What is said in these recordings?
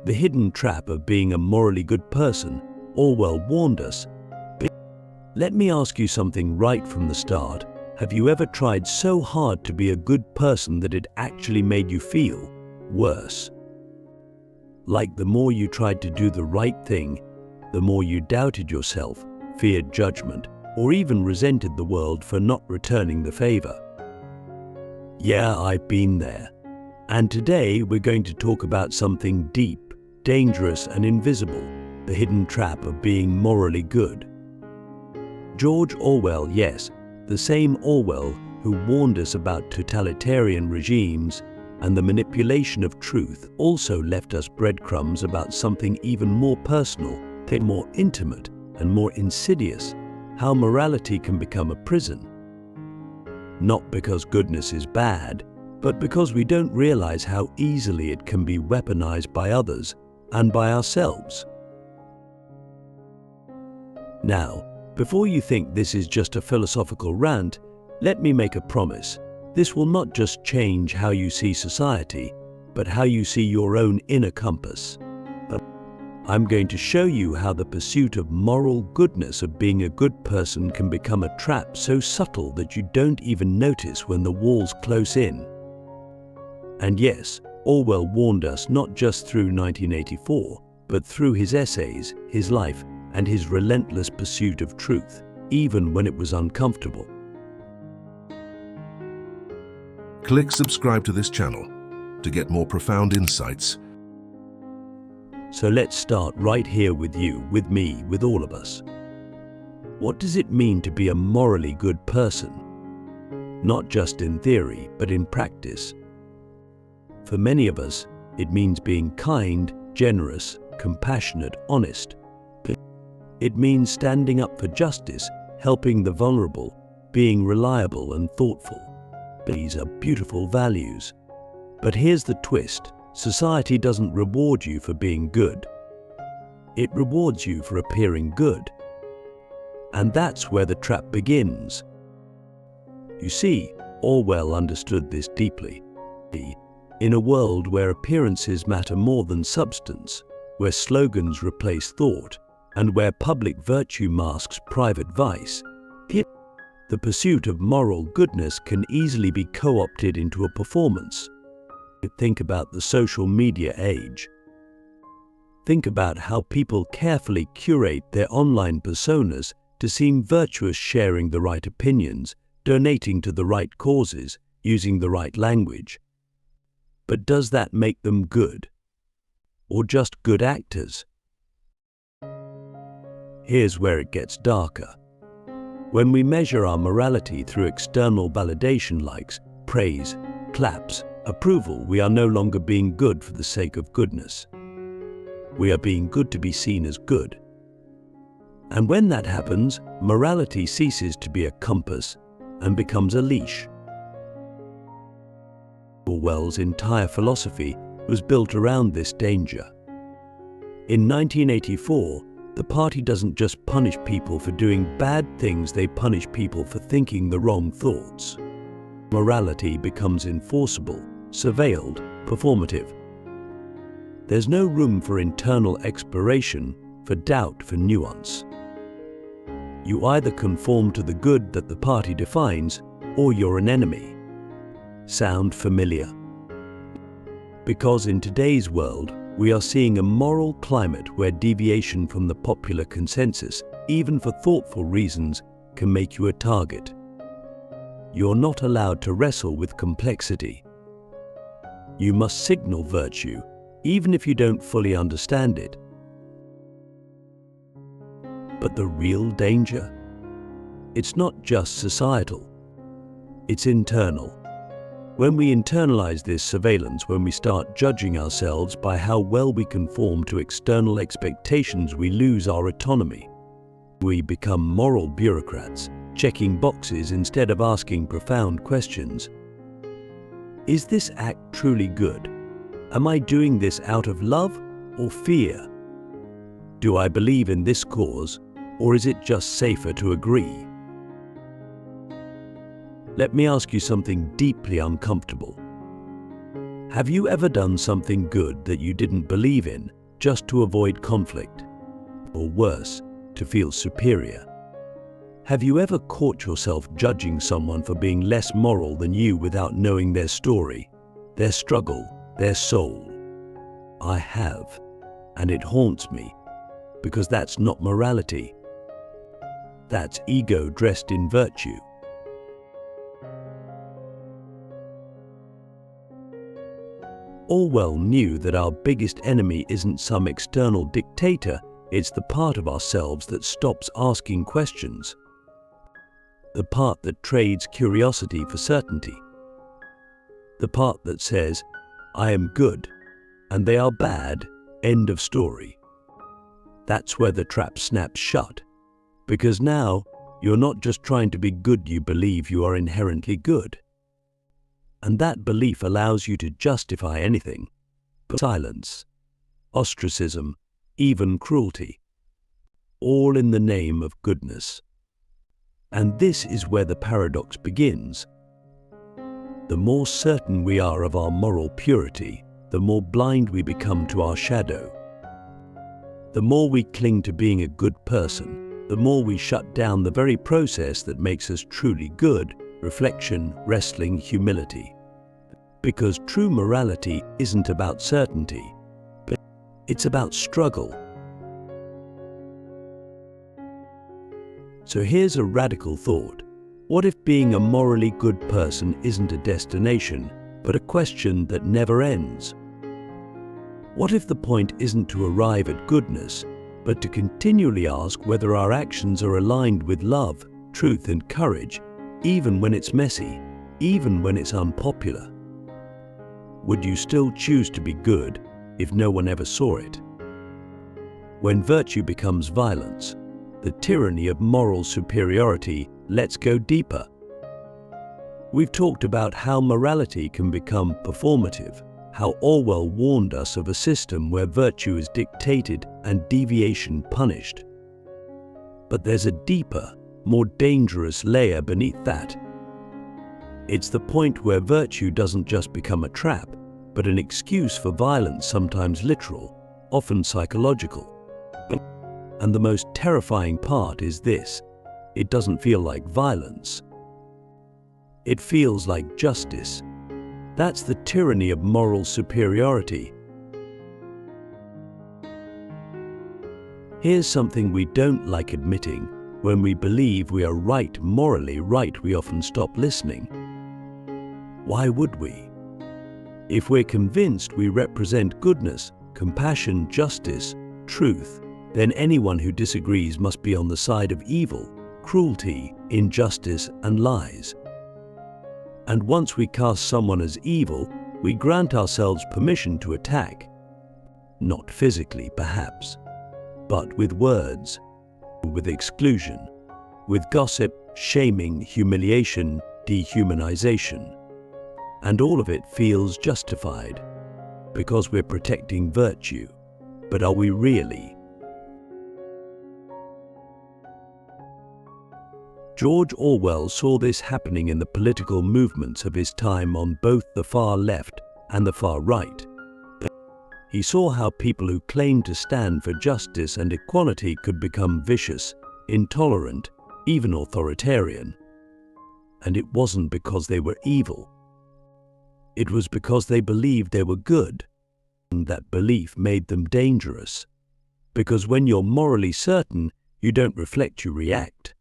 The hidden trap of being a morally good person. Orwell warned us. Let me ask you something right from the start. Have you ever tried so hard to be a good person that it actually made you feel worse? Like the more you tried to do the right thing, the more you doubted yourself, feared judgment, or even resented the world for not returning the favor. Yeah, I've been there. And today we're going to talk about something deep, dangerous, and invisible, the hidden trap of being morally good. George Orwell, yes, the same Orwell who warned us about totalitarian regimes and the manipulation of truth, also left us breadcrumbs about something even more personal, more intimate, and more insidious: how morality can become a prison. Not because goodness is bad, but because we don't realize how easily it can be weaponized by others and by ourselves. Now, before you think this is just a philosophical rant, let me make a promise. This will not just change how you see society, but how you see your own inner compass. I'm going to show you how the pursuit of moral goodness, of being a good person, can become a trap so subtle that you don't even notice when the walls close in. And yes, Orwell warned us not just through 1984, but through his essays, his life, and his relentless pursuit of truth, even when it was uncomfortable. Click subscribe to this channel to get more profound insights. So let's start right here with you, with me, with all of us. What does it mean to be a morally good person? Not just in theory, but in practice. For many of us, it means being kind, generous, compassionate, honest. It means standing up for justice, helping the vulnerable, being reliable and thoughtful. These are beautiful values. But here's the twist. Society doesn't reward you for being good. It rewards you for appearing good. And that's where the trap begins. You see, Orwell understood this deeply. In a world where appearances matter more than substance, where slogans replace thought, and where public virtue masks private vice, the pursuit of moral goodness can easily be co-opted into a performance. Think about the social media age. Think about how people carefully curate their online personas to seem virtuous, sharing the right opinions, donating to the right causes, using the right language. But does that make them good? Or just good actors? Here's where it gets darker. When we measure our morality through external validation, likes, praise, claps, approval, we are no longer being good for the sake of goodness. We are being good to be seen as good. And when that happens, morality ceases to be a compass and becomes a leash. Orwell's entire philosophy was built around this danger. In 1984, the party doesn't just punish people for doing bad things, they punish people for thinking the wrong thoughts. Morality becomes enforceable, surveilled, performative. There's no room for internal exploration, for doubt, for nuance. You either conform to the good that the party defines, or you're an enemy. Sound familiar? Because in today's world, we are seeing a moral climate where deviation from the popular consensus, even for thoughtful reasons, can make you a target. You're not allowed to wrestle with complexity. You must signal virtue, even if you don't fully understand it. But the real danger? It's not just societal. It's internal. When we internalize this surveillance, when we start judging ourselves by how well we conform to external expectations, we lose our autonomy. We become moral bureaucrats, checking boxes instead of asking profound questions. Is this act truly good? Am I doing this out of love or fear? Do I believe in this cause, or is it just safer to agree? Let me ask you something deeply uncomfortable. Have you ever done something good that you didn't believe in just to avoid conflict? Or worse, to feel superior? Have you ever caught yourself judging someone for being less moral than you without knowing their story, their struggle, their soul? I have, and it haunts me, because that's not morality. That's ego dressed in virtue. Orwell knew that our biggest enemy isn't some external dictator, it's the part of ourselves that stops asking questions. The part that trades curiosity for certainty. The part that says, I am good, and they are bad, end of story. That's where the trap snaps shut, because now you're not just trying to be good, you believe you are inherently good. And that belief allows you to justify anything, but silence, ostracism, even cruelty, all in the name of goodness. And this is where the paradox begins. The more certain we are of our moral purity, the more blind we become to our shadow. The more we cling to being a good person, the more we shut down the very process that makes us truly good: reflection, wrestling, humility. Because true morality isn't about certainty, but it's about struggle. So here's a radical thought. What if being a morally good person isn't a destination, but a question that never ends? What if the point isn't to arrive at goodness, but to continually ask whether our actions are aligned with love, truth, and courage, even when it's messy, even when it's unpopular? Would you still choose to be good if no one ever saw it? When virtue becomes violence, the tyranny of moral superiority, let's go deeper. We've talked about how morality can become performative, how Orwell warned us of a system where virtue is dictated and deviation punished. But there's a deeper, more dangerous layer beneath that. It's the point where virtue doesn't just become a trap, but an excuse for violence, sometimes literal, often psychological. And the most terrifying part is this: it doesn't feel like violence. It feels like justice. That's the tyranny of moral superiority. Here's something we don't like admitting. When we believe we are right, morally right, we often stop listening. Why would we? If we're convinced we represent goodness, compassion, justice, truth, then anyone who disagrees must be on the side of evil, cruelty, injustice, and lies. And once we cast someone as evil, we grant ourselves permission to attack. Not physically, perhaps, but with words, with exclusion, with gossip, shaming, humiliation, dehumanization. And all of it feels justified, because we're protecting virtue. But are we really? George Orwell saw this happening in the political movements of his time on both the far left and the far right. He saw how people who claimed to stand for justice and equality could become vicious, intolerant, even authoritarian. And it wasn't because they were evil. It was because they believed they were good, and that belief made them dangerous. Because when you're morally certain, you don't reflect, you react.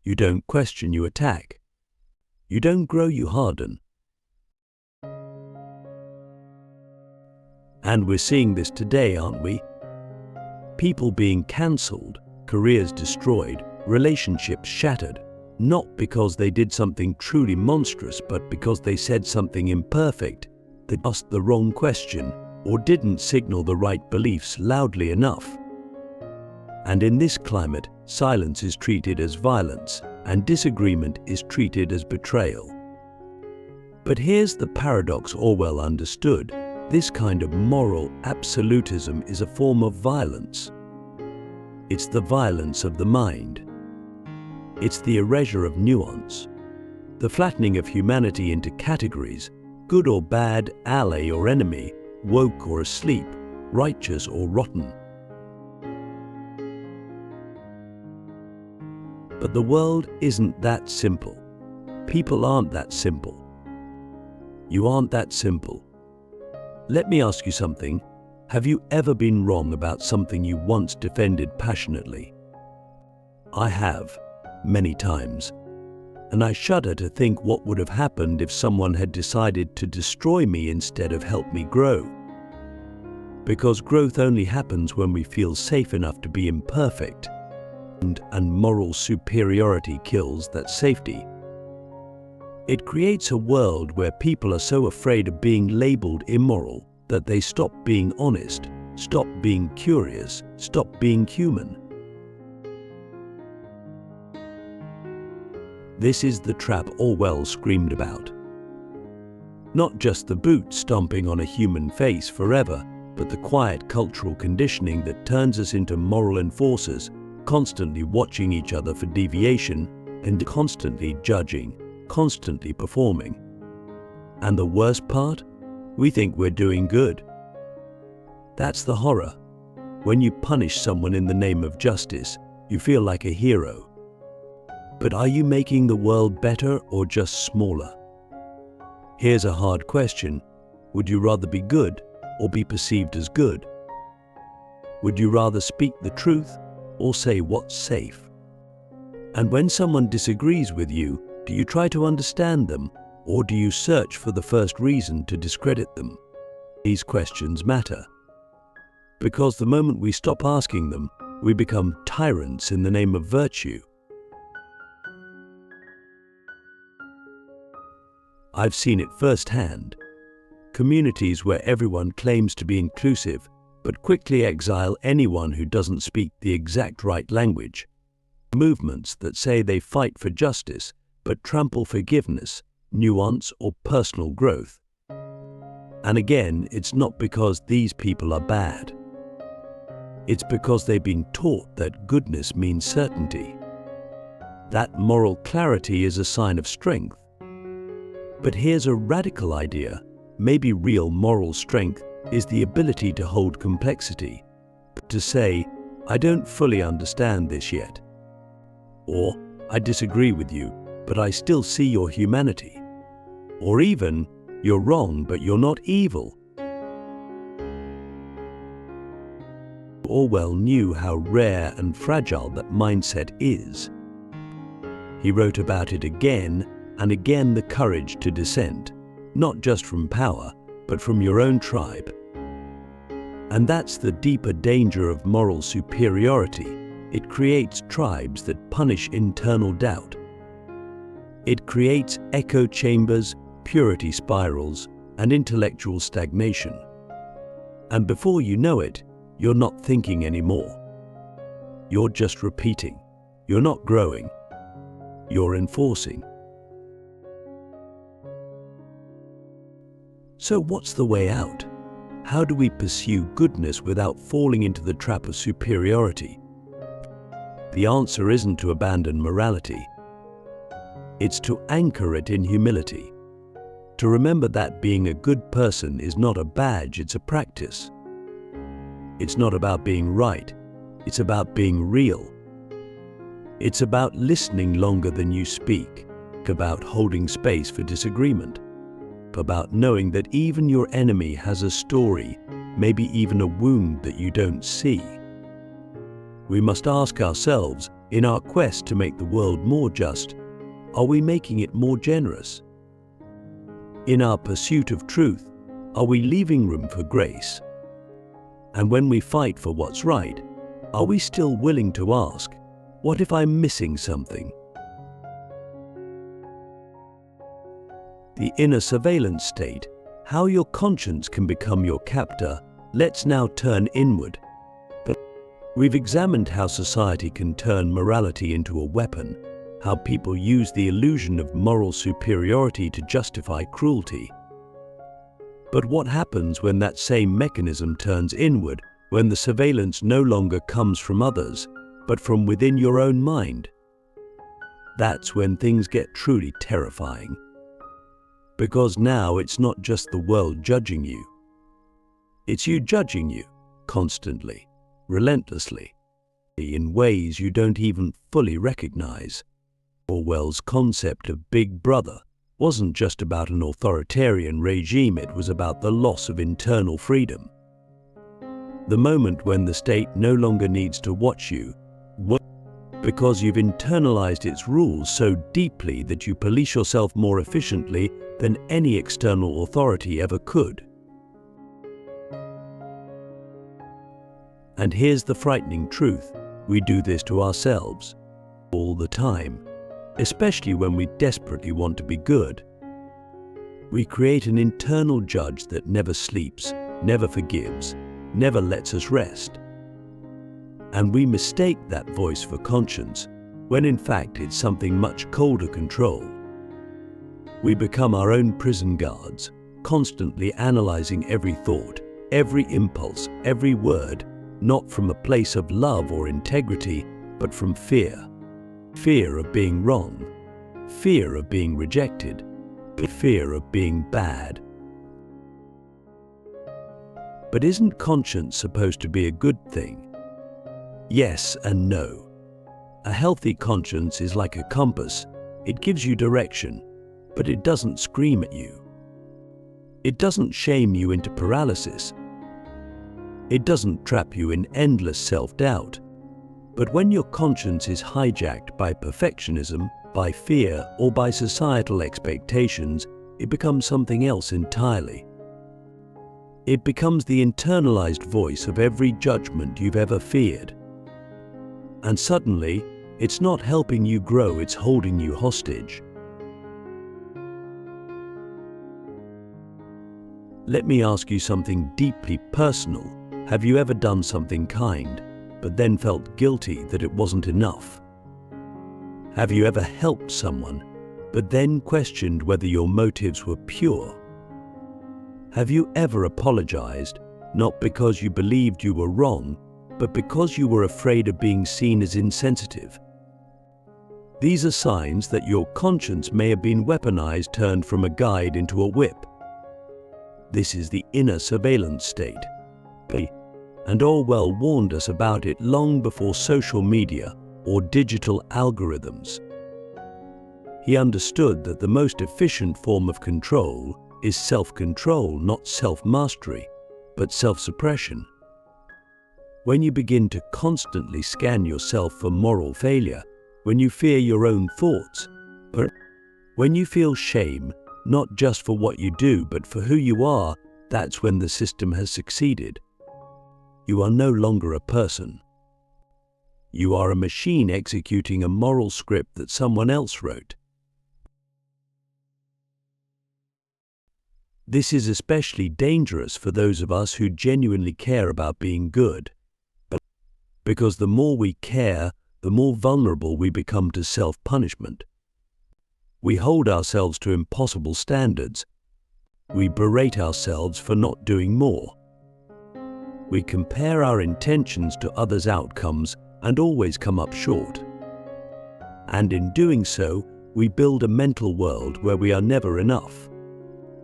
You don't question, you attack. You don't grow, you harden. And we're seeing this today, aren't we? People being cancelled, careers destroyed, relationships shattered, not because they did something truly monstrous, but because they said something imperfect, they asked the wrong question, or didn't signal the right beliefs loudly enough. And in this climate, silence is treated as violence, and disagreement is treated as betrayal. But here's the paradox Orwell understood. This kind of moral absolutism is a form of violence. It's the violence of the mind. It's the erasure of nuance, the flattening of humanity into categories, good or bad, ally or enemy, woke or asleep, righteous or rotten. But the world isn't that simple. People aren't that simple. You aren't that simple. Let me ask you something. Have you ever been wrong about something you once defended passionately? I have, many times. And I shudder to think what would have happened if someone had decided to destroy me instead of help me grow. Because growth only happens when we feel safe enough to be imperfect, and moral superiority kills that safety. It creates a world where people are so afraid of being labeled immoral that they stop being honest, stop being curious, stop being human. This is the trap Orwell screamed about. Not just the boot stomping on a human face forever, but the quiet cultural conditioning that turns us into moral enforcers, constantly watching each other for deviation and constantly judging, constantly performing. And the worst part? We think we're doing good. That's the horror. When you punish someone in the name of justice, you feel like a hero. But are you making the world better or just smaller? Here's a hard question. Would you rather be good or be perceived as good? Would you rather speak the truth or say what's safe? And when someone disagrees with you, do you try to understand them, or do you search for the first reason to discredit them? These questions matter. Because the moment we stop asking them, we become tyrants in the name of virtue. I've seen it firsthand. Communities where everyone claims to be inclusive, but quickly exile anyone who doesn't speak the exact right language. Movements that say they fight for justice, but trample forgiveness, nuance, or personal growth. And again, it's not because these people are bad. It's because they've been taught that goodness means certainty. That moral clarity is a sign of strength. But here's a radical idea. Maybe real moral strength is the ability to hold complexity. To say, I don't fully understand this yet. Or, I disagree with you, but I still see your humanity. Or even, you're wrong, but you're not evil. Orwell knew how rare and fragile that mindset is. He wrote about it again and again, the courage to dissent, not just from power, but from your own tribe. And that's the deeper danger of moral superiority. It creates tribes that punish internal doubt. It creates echo chambers, purity spirals, and intellectual stagnation. And before you know it, you're not thinking anymore. You're just repeating. You're not growing. You're enforcing. So what's the way out? How do we pursue goodness without falling into the trap of superiority? The answer isn't to abandon morality. It's to anchor it in humility. To remember that being a good person is not a badge, it's a practice. It's not about being right, it's about being real. It's about listening longer than you speak, about holding space for disagreement, about knowing that even your enemy has a story, maybe even a wound that you don't see. We must ask ourselves, in our quest to make the world more just, are we making it more generous? In our pursuit of truth, are we leaving room for grace? And when we fight for what's right, are we still willing to ask, what if I'm missing something? The inner surveillance state, how your conscience can become your captor. Let's now turn inward. We've examined how society can turn morality into a weapon, how people use the illusion of moral superiority to justify cruelty. But what happens when that same mechanism turns inward, when the surveillance no longer comes from others, but from within your own mind? That's when things get truly terrifying. Because now it's not just the world judging you. It's you judging you, constantly, relentlessly, in ways you don't even fully recognize. Orwell's concept of Big Brother wasn't just about an authoritarian regime, it was about the loss of internal freedom. The moment when the state no longer needs to watch you, because you've internalized its rules so deeply that you police yourself more efficiently than any external authority ever could. And here's the frightening truth: we do this to ourselves all the time, especially when we desperately want to be good. We create an internal judge that never sleeps, never forgives, never lets us rest. And we mistake that voice for conscience, when in fact it's something much colder control. We become our own prison guards, constantly analyzing every thought, every impulse, every word, not from a place of love or integrity, but from fear. Fear of being wrong, fear of being rejected, fear of being bad. But isn't conscience supposed to be a good thing? Yes and no. A healthy conscience is like a compass. It gives you direction, but it doesn't scream at you. It doesn't shame you into paralysis. It doesn't trap you in endless self-doubt. But when your conscience is hijacked by perfectionism, by fear, or by societal expectations, it becomes something else entirely. It becomes the internalized voice of every judgment you've ever feared. And suddenly, it's not helping you grow, it's holding you hostage. Let me ask you something deeply personal. Have you ever done something kind, but then felt guilty that it wasn't enough? Have you ever helped someone, but then questioned whether your motives were pure? Have you ever apologized, not because you believed you were wrong, but because you were afraid of being seen as insensitive? These are signs that your conscience may have been weaponized, turned from a guide into a whip. This is the inner surveillance state. And Orwell warned us about it long before social media or digital algorithms. He understood that the most efficient form of control is self-control, not self-mastery, but self-suppression. When you begin to constantly scan yourself for moral failure, when you fear your own thoughts, when you feel shame, not just for what you do, but for who you are, that's when the system has succeeded. You are no longer a person. You are a machine executing a moral script that someone else wrote. This is especially dangerous for those of us who genuinely care about being good. Because the more we care, the more vulnerable we become to self-punishment. We hold ourselves to impossible standards. We berate ourselves for not doing more. We compare our intentions to others' outcomes and always come up short. And in doing so, we build a mental world where we are never enough,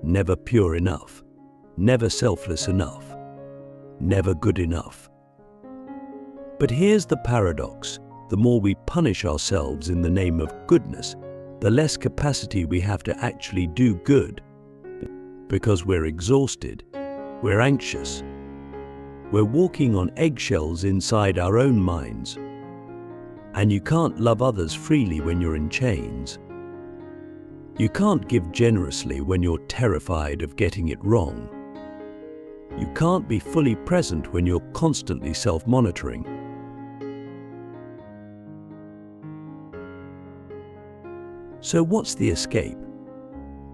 never pure enough, never selfless enough, never good enough. But here's the paradox: the more we punish ourselves in the name of goodness, the less capacity we have to actually do good. Because we're exhausted, we're anxious, we're walking on eggshells inside our own minds. And you can't love others freely when you're in chains. You can't give generously when you're terrified of getting it wrong. You can't be fully present when you're constantly self-monitoring. So what's the escape?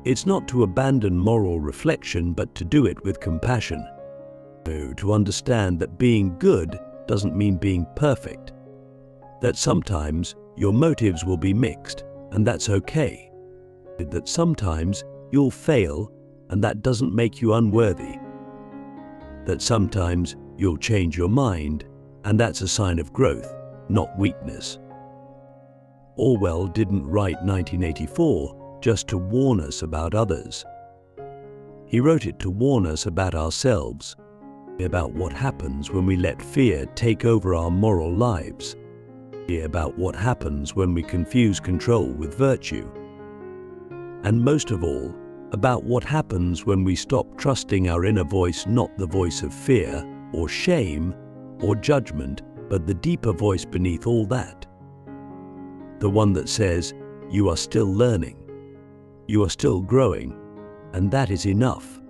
It's not to abandon moral reflection, but to do it with compassion. To understand that being good doesn't mean being perfect. That sometimes your motives will be mixed, and that's okay. That sometimes you'll fail, and that doesn't make you unworthy. That sometimes you'll change your mind, and that's a sign of growth, not weakness. Orwell didn't write 1984 just to warn us about others. He wrote it to warn us about ourselves, about what happens when we let fear take over our moral lives, about what happens when we confuse control with virtue, and most of all, about what happens when we stop trusting our inner voice, not the voice of fear or shame or judgment, but the deeper voice beneath all that. The one that says, you are still learning, you are still growing, and that is enough.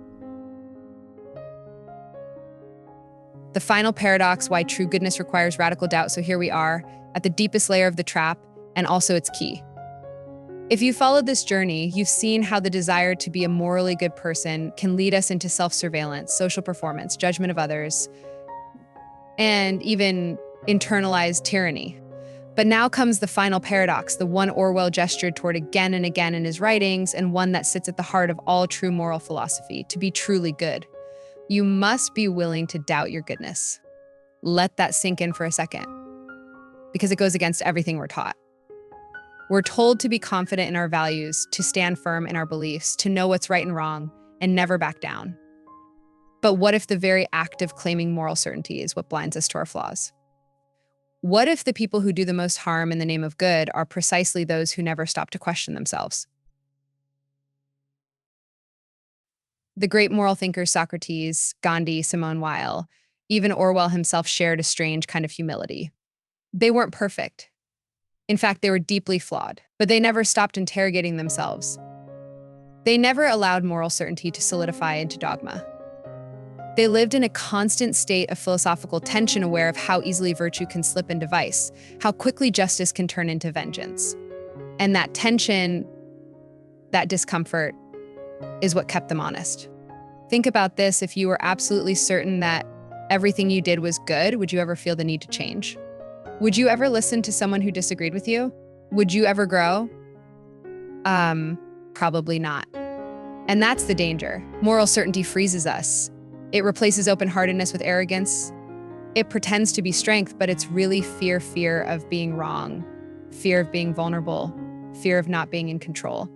The final paradox, why true goodness requires radical doubt. So here we are at the deepest layer of the trap, and also its key. If you followed this journey, you've seen how the desire to be a morally good person can lead us into self-surveillance, social performance, judgment of others, and even internalized tyranny. But now comes the final paradox, the one Orwell gestured toward again and again in his writings, and one that sits at the heart of all true moral philosophy: to be truly good, you must be willing to doubt your goodness. Let that sink in for a second, because it goes against everything we're taught. We're told to be confident in our values, to stand firm in our beliefs, to know what's right and wrong, and never back down. But what if the very act of claiming moral certainty is what blinds us to our flaws? What if the people who do the most harm in the name of good are precisely those who never stop to question themselves? The great moral thinkers Socrates, Gandhi, Simone Weil, even Orwell himself shared a strange kind of humility. They weren't perfect. In fact, they were deeply flawed, but they never stopped interrogating themselves. They never allowed moral certainty to solidify into dogma. They lived in a constant state of philosophical tension, aware of how easily virtue can slip into vice, how quickly justice can turn into vengeance. And that tension, that discomfort, is what kept them honest. Think about this: if you were absolutely certain that everything you did was good, would you ever feel the need to change? Would you ever listen to someone who disagreed with you? Would you ever grow? Probably not. And that's the danger. Moral certainty freezes us. It replaces open-heartedness with arrogance. It pretends to be strength, but it's really fear of being wrong, fear of being vulnerable, fear of not being in control.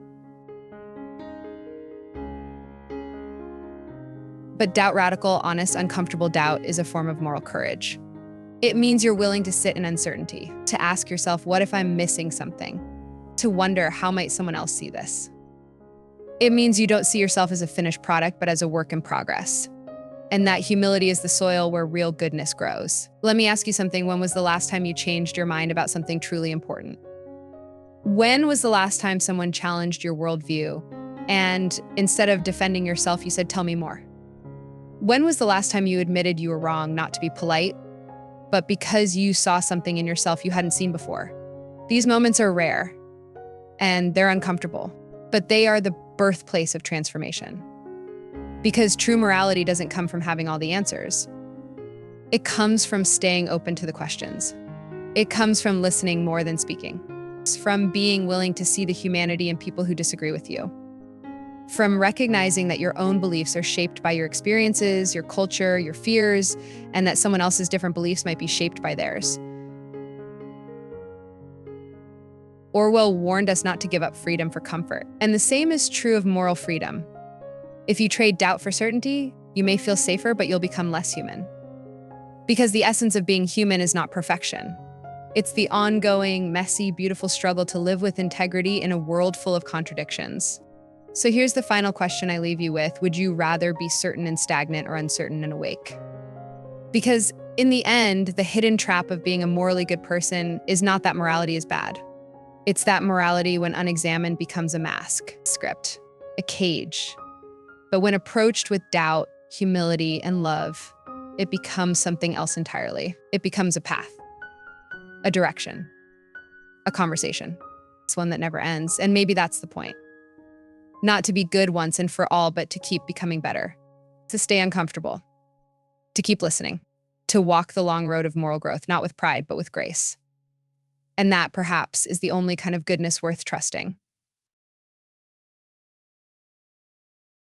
But doubt, radical, honest, uncomfortable doubt, is a form of moral courage. It means you're willing to sit in uncertainty, to ask yourself, what if I'm missing something? To wonder, how might someone else see this? It means you don't see yourself as a finished product, but as a work in progress. And that humility is the soil where real goodness grows. Let me ask you something. When was the last time you changed your mind about something truly important? When was the last time someone challenged your worldview and instead of defending yourself, you said, tell me more? When was the last time you admitted you were wrong, not to be polite, but because you saw something in yourself you hadn't seen before? These moments are rare and they're uncomfortable, but they are the birthplace of transformation. Because true morality doesn't come from having all the answers. It comes from staying open to the questions. It comes from listening more than speaking. It's from being willing to see the humanity in people who disagree with you. From recognizing that your own beliefs are shaped by your experiences, your culture, your fears, and that someone else's different beliefs might be shaped by theirs. Orwell warned us not to give up freedom for comfort. And the same is true of moral freedom. If you trade doubt for certainty, you may feel safer, but you'll become less human. Because the essence of being human is not perfection. It's the ongoing, messy, beautiful struggle to live with integrity in a world full of contradictions. So here's the final question I leave you with. Would you rather be certain and stagnant or uncertain and awake? Because in the end, the hidden trap of being a morally good person is not that morality is bad. It's that morality, when unexamined, becomes a mask, script, a cage. But when approached with doubt, humility, and love, it becomes something else entirely. It becomes a path, a direction, a conversation. It's one that never ends, and maybe that's the point. Not to be good once and for all, but to keep becoming better, to stay uncomfortable, to keep listening, to walk the long road of moral growth, not with pride, but with grace. And that, perhaps, is the only kind of goodness worth trusting.